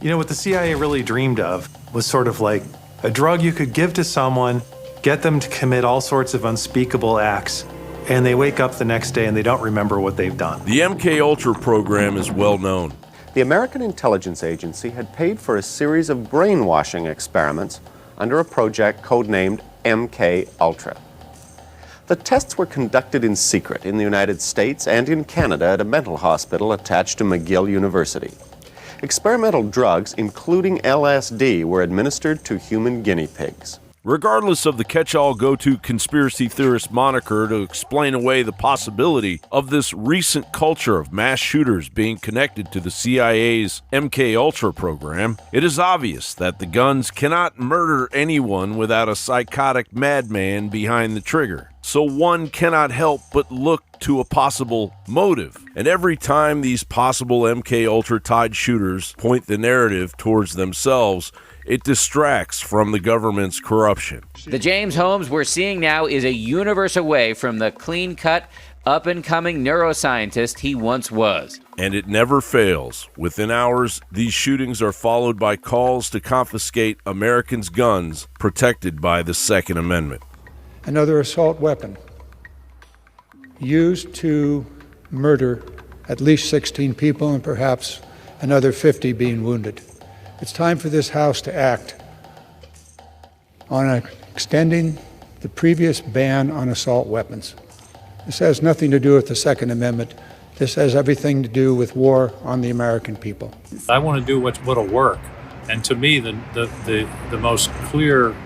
You know, what the CIA really dreamed of was sort of like a drug you could give to someone, get them to commit all sorts of unspeakable acts, and they wake up the next day and they don't remember what they've done. The MK program is well known. The American Intelligence Agency had paid for a series of brainwashing experiments under a project codenamed MK Ultra. The tests were conducted in secret in the United States and in Canada at a mental hospital attached to McGill University. Experimental drugs, including LSD, were administered to human guinea pigs. Regardless of the catch-all go-to conspiracy theorist moniker to explain away the possibility of this recent culture of mass shooters being connected to the CIA's MK program, it is obvious that the guns cannot murder anyone without a psychotic madman behind the trigger. So one cannot help but look to a possible motive. And every time these possible MK tied shooters point the narrative towards themselves, it distracts from the government's corruption. The James Holmes we're seeing now is a universe away from the clean-cut, up-and-coming neuroscientist he once was. And it never fails. Within hours, these shootings are followed by calls to confiscate Americans' guns protected by the Second Amendment. Another assault weapon used to murder at least 16 people and perhaps another 50 being wounded. It's time for this House to act on extending the previous ban on assault weapons. This has nothing to do with the Second Amendment. This has everything to do with war on the American people. I want to do what'll work. And to me, the most clear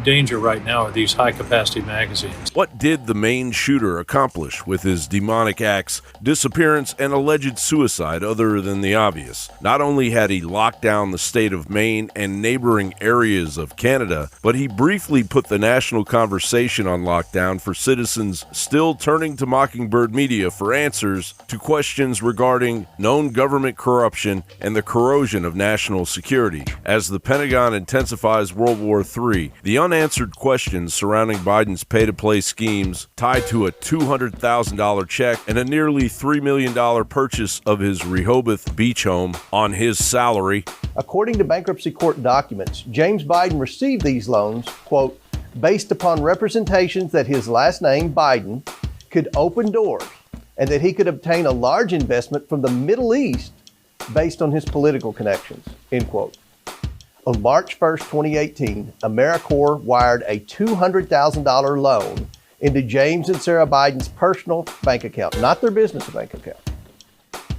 danger right now are these high-capacity magazines. What did the main shooter accomplish with his demonic acts, disappearance, and alleged suicide other than the obvious? Not only had he locked down the state of Maine and neighboring areas of Canada, but he briefly put the national conversation on lockdown for citizens still turning to Mockingbird Media for answers to questions regarding known government corruption and the corrosion of national security. As the Pentagon intensifies World War III, the unanswered questions surrounding Biden's pay-to-play schemes tied to a $200,000 check and a nearly $3 million purchase of his Rehoboth beach home on his salary. According to bankruptcy court documents, James Biden received these loans, quote, based upon representations that his last name, Biden, could open doors and that he could obtain a large investment from the Middle East based on his political connections, end quote. On March 1st, 2018, AmeriCorps wired a $200,000 loan into James and Sarah Biden's personal bank account, not their business bank account.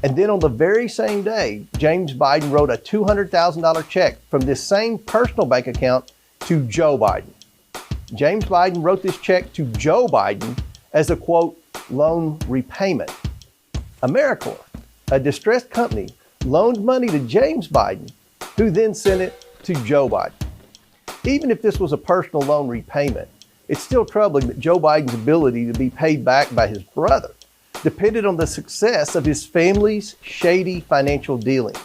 And then on the very same day, James Biden wrote a $200,000 check from this same personal bank account to Joe Biden. James Biden wrote this check to Joe Biden as a, quote, loan repayment. AmeriCorps, a distressed company, loaned money to James Biden, who then sent it to Joe Biden. Even if this was a personal loan repayment, it's still troubling that Joe Biden's ability to be paid back by his brother depended on the success of his family's shady financial dealings.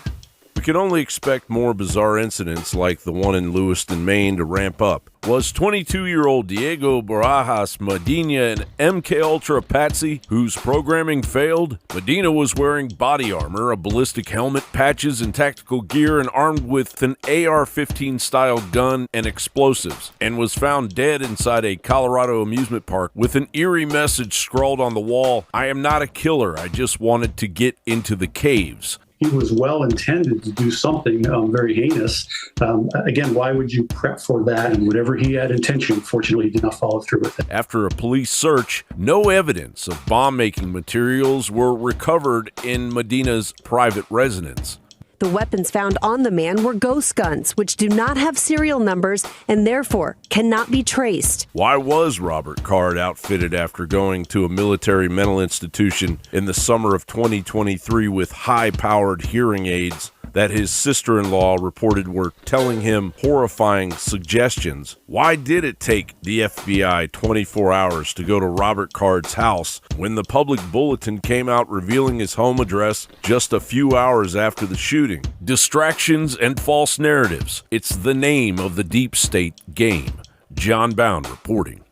We can only expect more bizarre incidents like the one in Lewiston, Maine to ramp up. Was 22-year-old Diego Barajas Medina an MK patsy whose programming failed? Medina was wearing body armor, a ballistic helmet, patches, and tactical gear, and armed with an AR-15 style gun and explosives, and was found dead inside a Colorado amusement park with an eerie message scrawled on the wall, "I am not a killer, I just wanted to get into the caves." He was well intended to do something very heinous. Again, why would you prep for that? And whatever he had intention, fortunately, he did not follow through with it. After a police search, no evidence of bomb-making materials were recovered in Medina's private residence. The weapons found on the man were ghost guns, which do not have serial numbers and therefore cannot be traced. Why was Robert Card outfitted after going to a military mental institution in the summer of 2023 with high-powered hearing aids that his sister-in-law reported were telling him horrifying suggestions? Why did it take the FBI 24 hours to go to Robert Card's house when the public bulletin came out revealing his home address just a few hours after the shooting? Distractions and false narratives. It's the name of the deep state game. John Bound reporting.